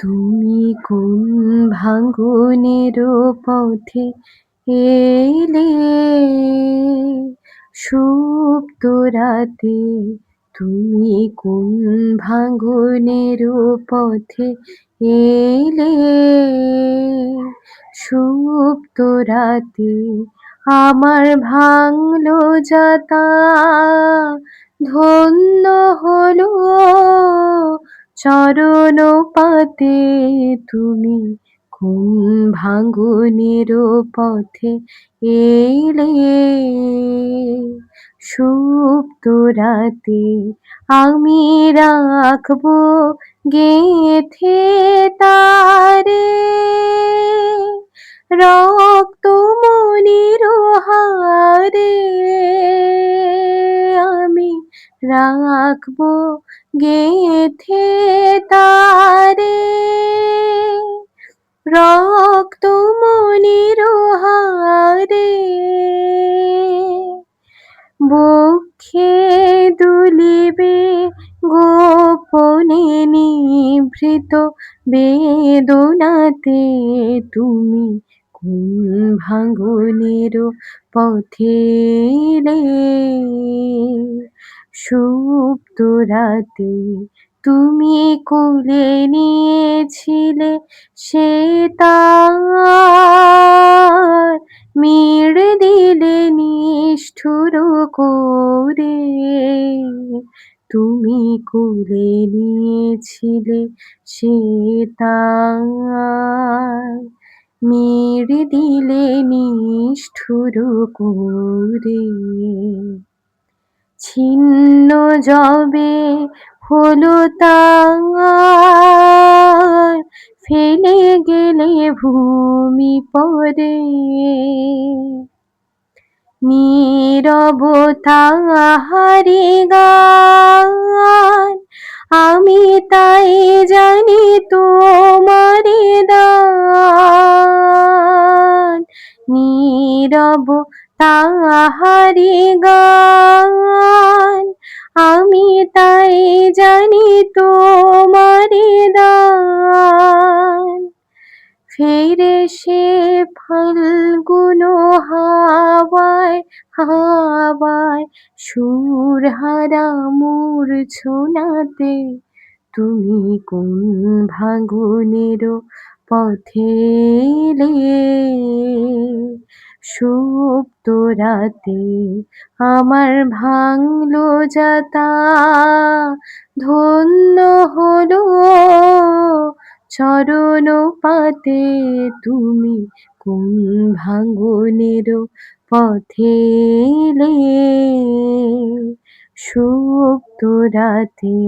তুমি কোন ভাঙনের পথে এলে সুপ্ত রাতে? তুমি কোন ভাঙনের পথে এলে সুপ্ত রাতে? আমার ভাঙলো যাতা, ধন্য হলো চরণ পাতে। তুমি কোন ভাঙনের পথে এলে সুপ্ত রাতে? আমি রাখবো গেথে তারে রক্ত মনির হারে। আমি রাখবো গেথে তারে রক্ত মনির হারে। বক্ষে দুলিবে গোপনে নিভৃত বেদনাতে। তুমি কোন ভাঙনের পথে এলে সুপ্ত রাতে? তুমি কোলে নিয়েছিলে সে তার, মেরে দিলে নিষ্ঠুর করে। তুমি কোলে নিয়েছিলে সে তার, মেরে দিলে নিষ্ঠুর করে। ছিন্ন যবে হলো তার, ফেলে গেলে ভূমি পরে। নীরবতা হারি গান, আমি তাই জানি তোমারি দান। নীরবতা হারি গান, আমি তাই জানি তোমারি দান। ফিরে সে ফাল্গুন হাওয়ায় হাওয়ায় সুরহারা মূর্ছনাতে। তুমি কোন ভাঙনের পথে এলে সুপ্ত রাতে? আমার ভাঙলো যাতা, ধন্য হলো চরণ পাতে। তুমি কোন ভাঙনের পথে এলে সুপ্ত রাতে?